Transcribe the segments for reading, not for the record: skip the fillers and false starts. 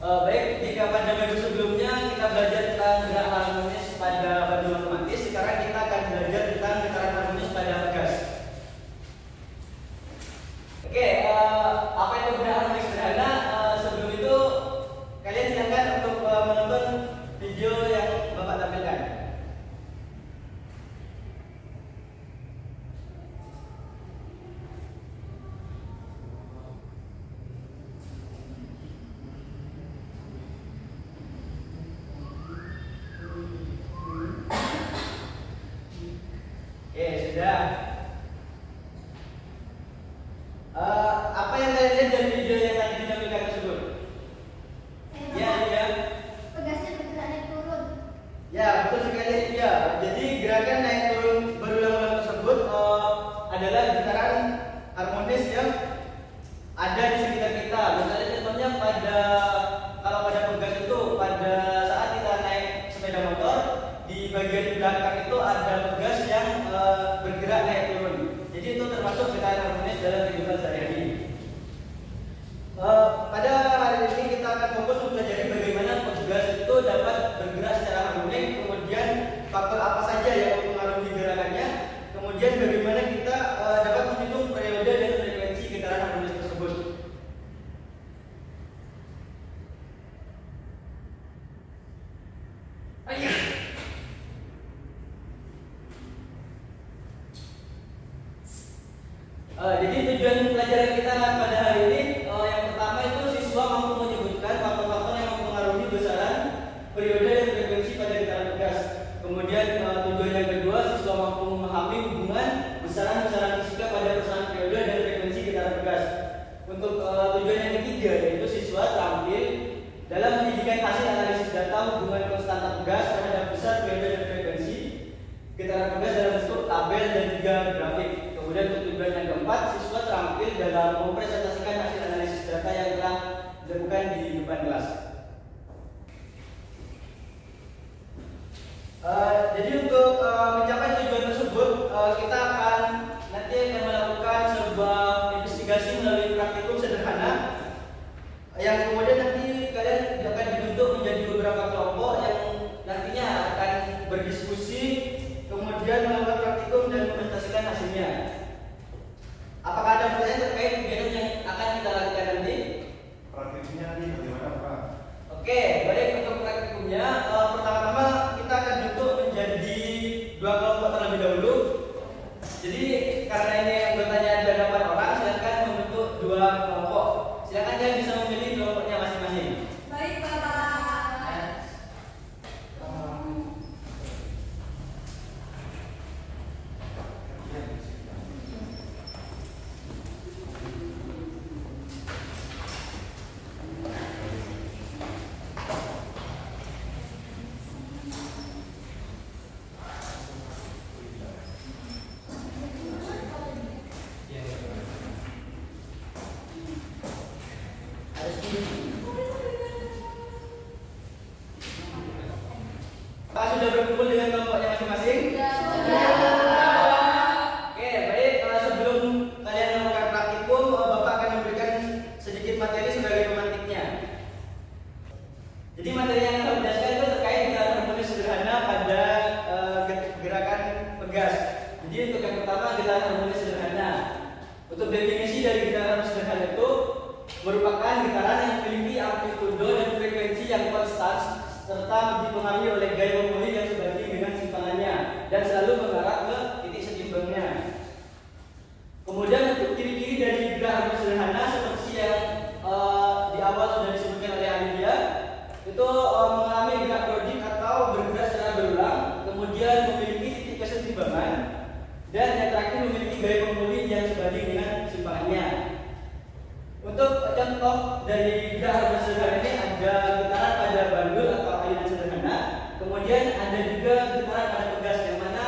Baik, jika pada minggu sebelumnya kita belajar tentang gerak harmonis pada batu matematis, sekarang kita akan belajar tentang getaran harmonis pada gas. Oke, apa itu gerak harmonis sederhana? Sebelum itu, kalian silakan untuk menonton video yang Bapak tampilkan. Sudah. Apa yang kalian lihat dari video yang tadi ditampilkan tersebut? Ya. Pegasnya bergerak naik turun. Ya, betul sekali. Ya, jadi gerakan naik turun berulang-ulang tersebut adalah getaran harmonis yang ada di sekitar kita. Misalnya contohnya kalau pada pegas itu pada saat kita naik sepeda motor, di bagian belakang itu ada pegas yang bergerak naik turun. Jadi itu termasuk getaran harmonis dalam kehidupan sehari-hari. Pada hari ini kita akan fokus mempelajari bagaimana pegas itu dapat bergerak secara harmonik, kemudian faktor apa saja yang mempengaruhi gerakannya, kemudian bagaimana kita dapat menghitung periode dan frekuensi getaran harmonis tersebut. Jadi tujuan pelajaran kita pada hari ini yang pertama itu siswa mampu menyebutkan faktor-faktor yang mempengaruhi besaran, periode dan frekuensi pada getaran pegas. Kemudian tujuan yang kedua, siswa mampu memahami hubungan besaran-besaran fisika pada besaran periode dan frekuensi getaran pegas. Untuk tujuan yang ketiga yaitu siswa terampil dalam menjadikan hasil analisis data hubungan konstanta pegas terhadap besar periode dan frekuensi getaran pegas dalam bentuk tabel dan juga grafik. Kemudian untuk tujuan yang keempat, siswa terampil dalam mempresentasikan hasil analisis data yang telah dilakukan di depan kelas. Jadi untuk mencapai tujuan tersebut, kita akan melakukan sebuah investigasi melalui praktikum sederhana yang kemudian nanti kalian akan dibentuk menjadi beberapa kelompok yang nantinya akan berdiskusi, kemudian melakukan praktikum dan mempresentasikan hasilnya. Apakah ada pertanyaan terkait kegiatan yang akan kita lakukan nanti? Praktikumnya nanti bagaimana, Pak? Oke, baik, untuk praktikumnya pertama-tama kita akan bentuk menjadi dua kelompok terlebih dahulu. Jadi karena ini anggotanya ada 8 orang, silakan membentuk dua kelompok. Silakan kalian bisa memilih kelompoknya masing-masing. Baik, Bapak. Pak sudah berkumpul dengan kelompoknya masing-masing? Oke, baik. Sebelum kalian melakukan praktikum, Bapak akan memberikan sedikit materi sebagai pemantiknya. Jadi materi yang akan dijelaskan itu terkait getaran harmonis sederhana pada gerakan pegas. Jadi untuk yang pertama, getaran harmonis sederhana. Untuk definisi dari getaran harmonis sederhana itu merupakan getaran yang memiliki amplitudo dan frekuensi yang konstan serta dipengaruhi oleh gaya memulih yang sebanding dengan simpangannya dan selalu mengarah ke titik setimbangnya. Kemudian untuk ciri-ciri dari gerakan harmonis sederhana seperti yang di awal sudah disebutkan oleh Alivia, itu mengalami gerak periodik atau bergerak secara berulang, kemudian memiliki titik kesetimbangan, dan yang terakhir memiliki gaya memulih yang sebanding dengan simpangannya. Untuk contoh dari gerakan harmonis sederhana ini ada getaran pada bandul atau aliran sederhana, kemudian ada juga getaran pada pegas, yang mana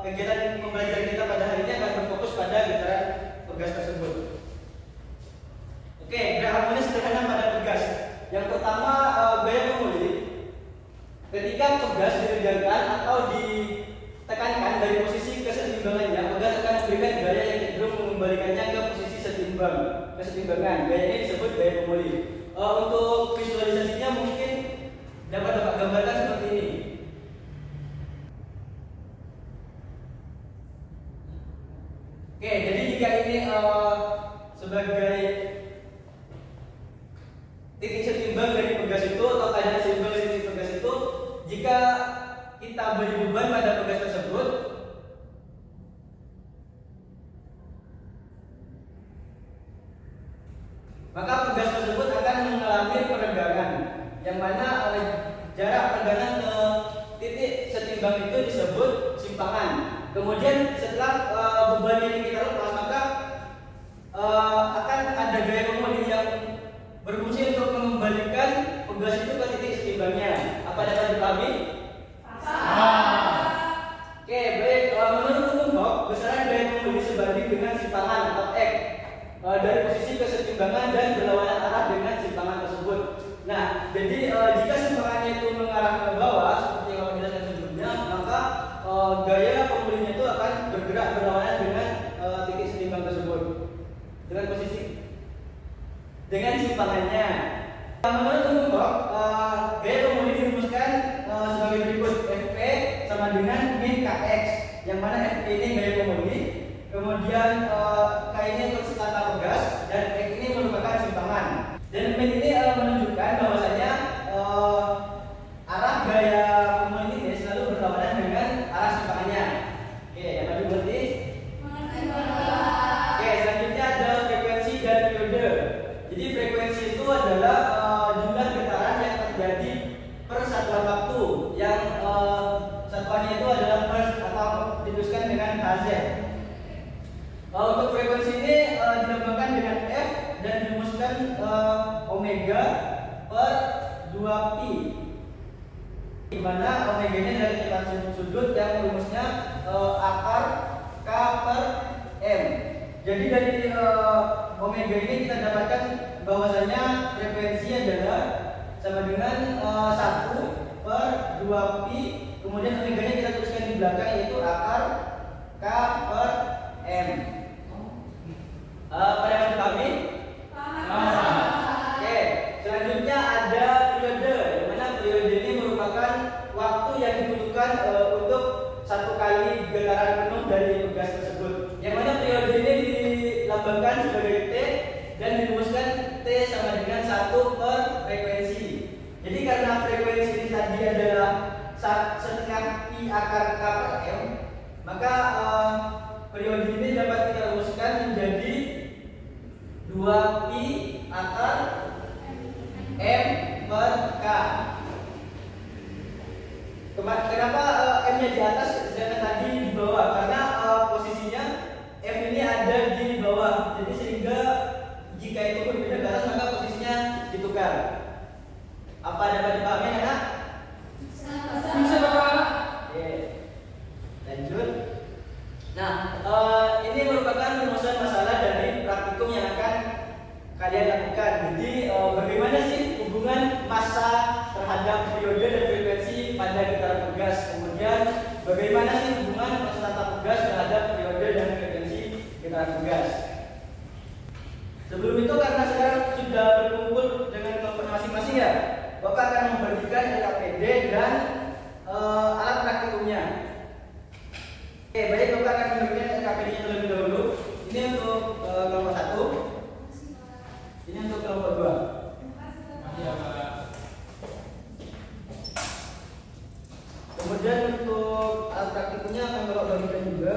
kegiatan pembelajaran kita pada hari ini akan berfokus pada getaran pegas tersebut. Oke, gerakan harmonis sederhana pada pegas. Yang pertama, gaya memulih. Ketika pegas diregangkan atau ditekankan dari posisi kesetimbangannya, pegas akan memberikan gaya yang cenderung mengembalikannya ke posisi kesetimbangan. Gaya ini disebut gaya memulih. Untuk visualisasinya mungkin dapat gambarkan seperti ini. Oke, jadi jika ini sebagai titik setimbang dari pegas itu atau keadaan setimbang dari titik pegas itu, jika kita beri beban pada pegas tersebut, maka pegas tersebut akan mengalami perenggangan, yang mana jarak perenggangan ke titik setimbang itu disebut simpangan. Kemudian setelah beban ini kita lepas, maka akan ada gaya pemulih yang berfungsi untuk mengembalikan pegas itu ke titik setimbangnya. Apa dapat dipahami? Oke, baik. Menurut hukum Hooke, besaran gaya pemulih sebanding dengan simpangan atau X dari posisi kesetimbangan dan berlawanan arah dengan simpangan tersebut. Nah, jadi jika simpangannya itu mengarah ke bawah seperti yang kita lihat sebelumnya, maka gaya pemulihnya itu akan bergerak berlawanan dengan titik setimbang tersebut dengan posisi dengan simpangannya. Menurut hukum Hooke, gaya pemulih dirumuskan sebagai berikut: Fp sama dengan min Kx, yang mana Fp ini gaya pemulih, kemudian K ini untuk setata pegas, dan X ini merupakan simpangan. Dan min ini menunjukkan bahwasanya arah gaya pemulih ini selalu berlawanan dengan arah simpangannya. Oke, yang tadi berarti. Oke, selanjutnya ada frekuensi dan periode. Jadi frekuensi itu adalah jumlah getaran yang terjadi per satuan waktu, yang satuannya itu adalah hertz atau dituliskan dengan Hz. Untuk frekuensi ini dilambangkan dengan F dan dirumuskan omega per 2pi, di mana omega-nya dari kecepatan sudut yang rumusnya akar K per M. Jadi dari omega ini kita dapatkan bahwasanya frekuensi adalah sama dengan 1 per 2pi, kemudian omega-nya kita tuliskan di belakang yaitu akar K per M. Pada yang kami? Oke, selanjutnya ada periode, di mana periode ini merupakan waktu yang dibutuhkan untuk satu kali getaran penuh dari pegas tersebut. Yang mana periode ini dilambangkan sebagai T dan dirumuskan T sama dengan 1 per frekuensi. Jadi karena frekuensi ini tadi adalah setengah pi akar K per M, maka periode ini dapat kita rumuskan menjadi 2pi akar M per K. Kenapa M-nya di atas sedangkan tadi di bawah? Karena posisinya M ini ada di bawah. Jadi sehingga jika itu berbeda ke atas, maka posisinya ditukar. Apa dapat dipahami, anak? Bisa, Bapak. Oke. Lanjut. Nah, ini merupakan rumusan masalah dari praktikum yang akan kalian lakukan. Jadi bagaimana sih hubungan massa terhadap periode dan frekuensi pada getaran pegas? Kemudian bagaimana sih hubungan massa tata pegas terhadap periode dan frekuensi getaran pegas? Sebelum itu, karena sekarang sudah berkumpul dengan kelompok masing-masing ya, Bapak akan membagikan LKPD dan alat praktikumnya. Oke, baik, Bapak akan membagikan LKPD-nya terlebih dahulu. Ini untuk kelompok 1. Ini untuk kelompok 2. Kemudian untuk alat praktikumnya akan Bapak bagikan juga.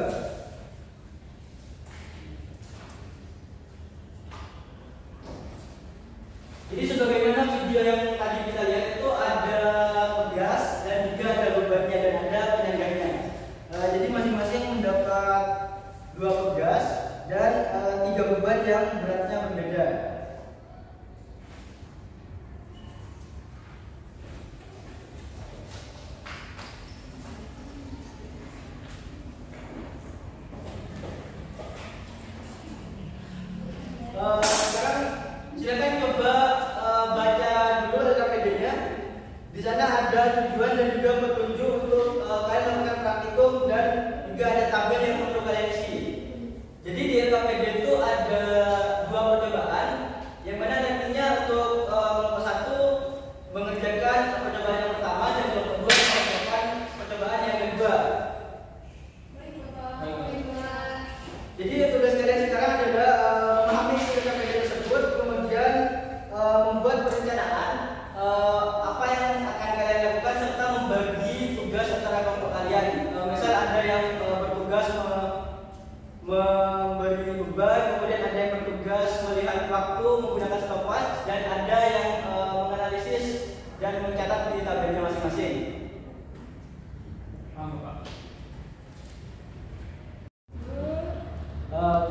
Jadi sebagaimana video yang tadi kita lihat itu ada pegas dan juga ada bebannya dan ada penyangganya. Jadi masing-masing mendapat 2 pegas dan 3 beban yang beratnya berbeda. Sekarang silakan coba baca dulu LKPD-nya. Di sana ada tujuan dan juga petunjuk untuk kalian melakukan praktikum dan juga ada tabel yang perlu kalian isi. Jadi di LKPD itu ada 2 percobaan, yang mana nantinya untuk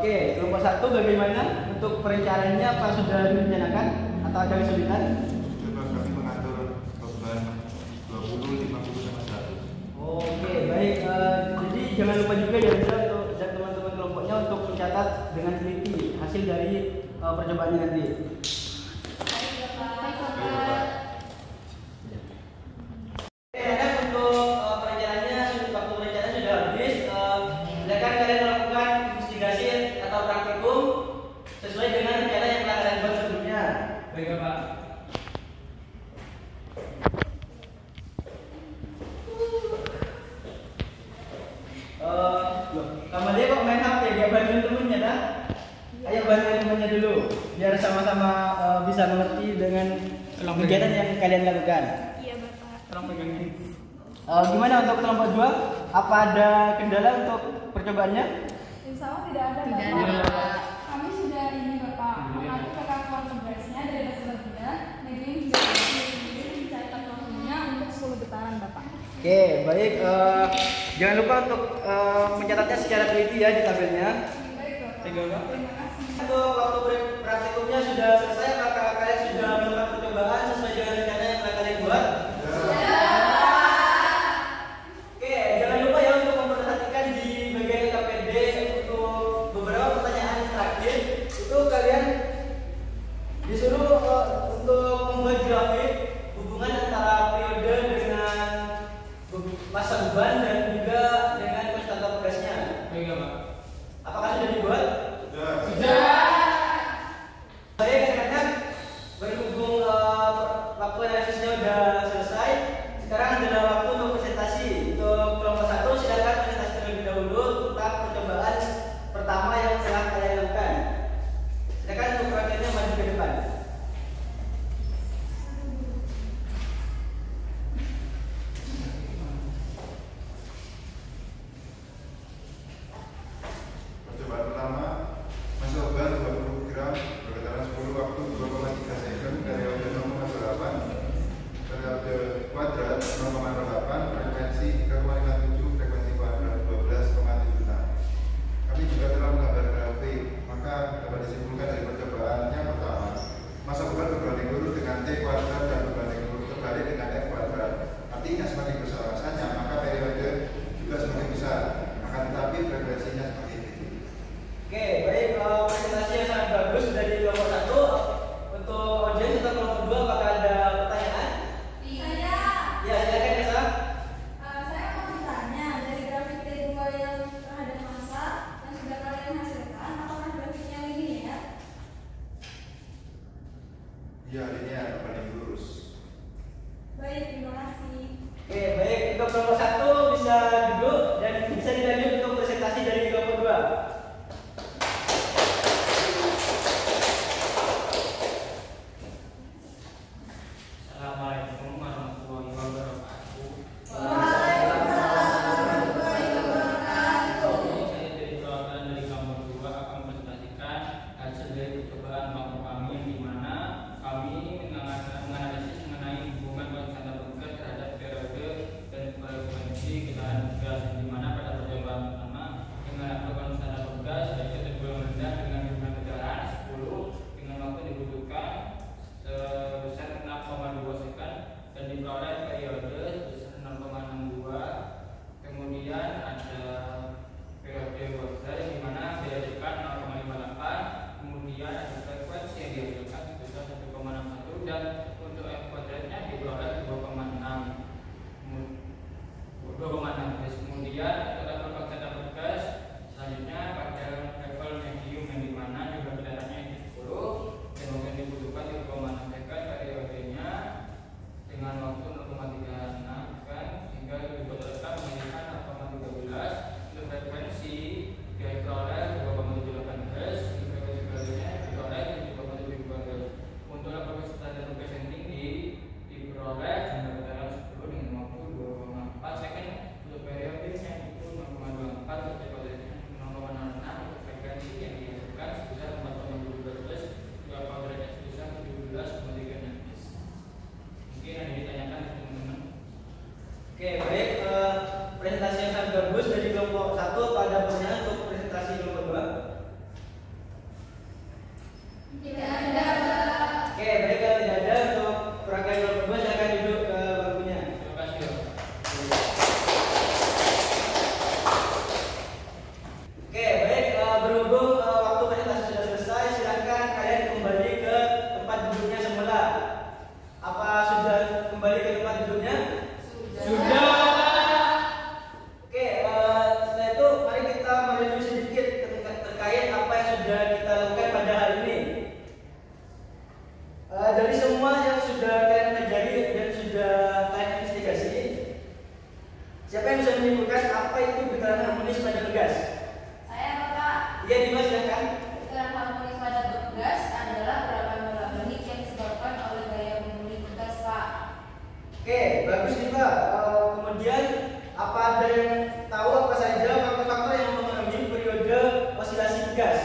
Oke, kelompok 1 bagaimana untuk perencanaannya? Apa sudah direncanakan atau ada kesulitan? Coba kami mengatur beban 20, 50 sama 100. Oke, baik. Jadi jangan lupa juga ya Rizal, untuk teman-teman kelompoknya untuk mencatat dengan teliti hasil dari percobaannya nanti. Kamu kok main HP, dia bantuin temennya dah. Ayo bantuin temennya dulu, biar sama-sama bisa mengerti dengan kegiatan yang kalian lakukan. Iya Bapak. Tolong pegangin. Gimana untuk kelompok 2? Apa ada kendala untuk percobaannya? Insya Allah tidak ada Tidak Bapak. ada, Bapak. Kami sudah ini Bapak mengatur ketentuan tugasnya dari dasar benda, negeri juga mencatat waktunya untuk 10 getaran Bapak. Oke, baik. Jangan lupa untuk mencatatnya secara teliti ya di tabelnya. Baik Bapak. Tinggal, Pak. Terima kasih. Untuk waktu praktikumnya sudah selesai, apakah kalian sudah melakukan percobaan sesuai dengan rencana yang telah kalian buat? Oke, jangan lupa ya untuk memperhatikan di bagian KPD untuk beberapa pertanyaan terakhir itu kalian disuruh untuk membuat grafik hubungan antara periode dengan masa beban dan juga dengan konstanta tugasnya. Baik, Pak. Apakah sudah dibuat? Sudah. Baik, rekan-rekan, berhubung waktu analisisnya sudah selesai, sekarang adalah waktu untuk presentasi. Untuk kelompok 1, silakan presentasi terlebih dahulu tentang percobaan pertama yang telah kalian lakukan. Silakan untuk prakteknya maju ke depan. Percobaan pertama, masa beban 20 gram, bergetaran 10 waktu 2,3 second, periode 0,8, periode kuadrat 0,08, frekuensi 3,57, frekuensi kuadrat 12,76. Kami juga telah menggambar grafik, maka dapat disimpulkan dari percobaannya pertama, masa beban berbanding lurus dengan T kuadrat dan berbanding lurus terbalik dengan F kuadrat. Artinya semakin besar masanya, maka periode juga semakin besar. Akan tetapi frekuensinya semakin kecil. Oke, baik. Presentasi yang sangat bagus dari kelompok 1. Untuk audiens atau kelompok 2, apakah ada pertanyaan? Saya Ya, silakan Esa. saya mau bertanya dari grafik T2 yang terhadap masa yang sudah kalian hasilkan, apakah grafiknya linear? Iya, ini ada banding lurus. Baik, terima kasih. Oke, baik. Untuk kelompok 1 bisa duduk dan bisa dilanjut untuk presentasi dari kelompok 2. tugas. Saya Bapak. Iya, Dimas silakan. Gerakan harmonis pada tugas adalah gerakan bolak-balik yang disebabkan oleh gaya memulih tugas, Pak. Oke, bagus nih Pak. Kemudian apa ada yang tahu apa saja faktor-faktor yang mempengaruhi periode osilasi tugas?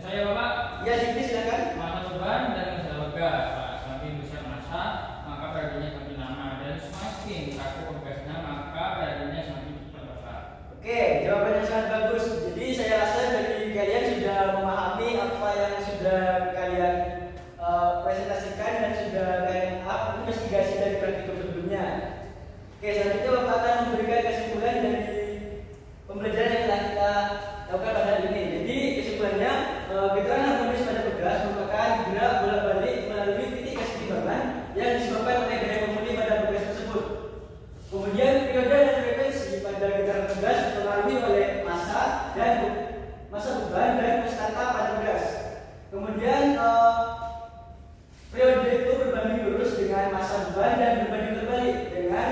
Saya Bapak. Ya, Zikri silakan. Masa beban dan masalah gas, Pak. Semakin besar masa, maka periodenya semakin lama, dan semakin kaku tugasnya, maka periodenya semakin cepat, Bapak. Oke, jawabannya sangat bagus. Jadi saya rasa dari kalian sudah memahami apa yang sudah kalian presentasikan dan sudah kalian investigasi dari praktikum sebelumnya. Oke, selanjutnya Bapak akan memberikan kesimpulan dari pembelajaran yang telah kita lakukan pada hari ini. Jadi kesimpulannya, gerakan harmonis pada tugas merupakan gerak bolak-balik melalui titik keseimbangan yang disebabkan oleh gaya pemulih pada tugas tersebut. Kemudian periode dan frekuensi pada gerakan tugas dipengaruhi oleh masa beban dan konstanta pada tugas. Kemudian periode itu berbanding lurus dengan masa beban dan berbanding terbalik dengan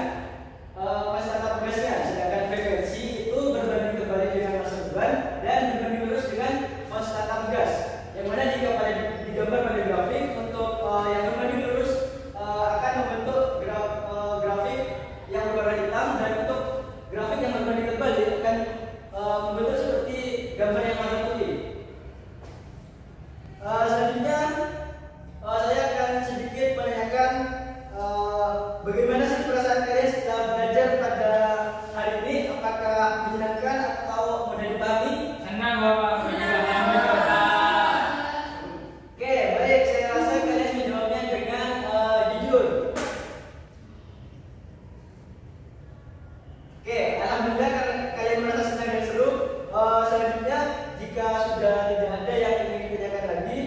konstanta tugasnya. Sedangkan frekuensi itu berbanding terbalik dengan masa beban dan berbanding lurus dengan konstanta tugas. Yang mana jika digambar pada grafik, untuk yang berbanding lurus akan membentuk grafik yang berwarna hitam, dan untuk grafik yang berbanding terbalik akan membentuk seperti gambar yang warna putih. Selanjutnya saya akan sedikit menanyakan bagaimana sih perasaan kalian setelah belajar pada hari ini? Apakah menyenangkan atau mudah dipahami? Senang, Bapak. Oke, baik. Saya rasa kalian menjawabnya dengan jujur. Oke, alhamdulillah karena kalian merasa senang dan seru. Selanjutnya, jika sudah tidak ada yang ingin ditanyakan lagi,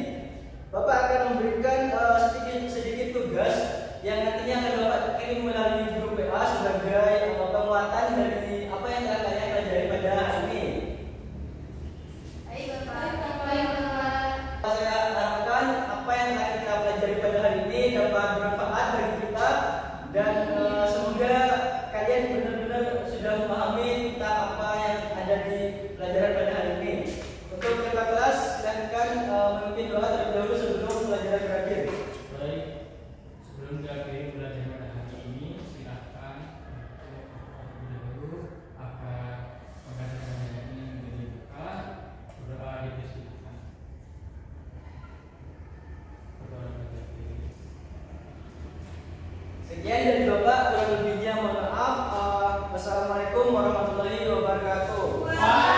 Bapak akan memberikan sedikit tugas yang nantinya akan Bapak kirim melalui grup WA sebagai penguatan dari apa yang telah kalian pelajari pada hari ini. Baik, Bapak. Saya harapkan apa yang telah kita pelajari pada hari ini dapat bermanfaat bagi kita, dan semoga kalian benar-benar sudah memahami tentang apa yang ada di pelajaran pada hari ini. Untuk ketua kelas, silakan memimpin doa terlebih dahulu sebelum pelajaran berakhir. Baik, sebelum diakhiri pelajaran pada hari ini, silakan dahulu agar pembelajaran ini menjadi buka, berdoa dipersilakan. Sekian dari Bapak, kurang lebihnya mohon maaf. Wassalamualaikum warahmatullahi wabarakatuh.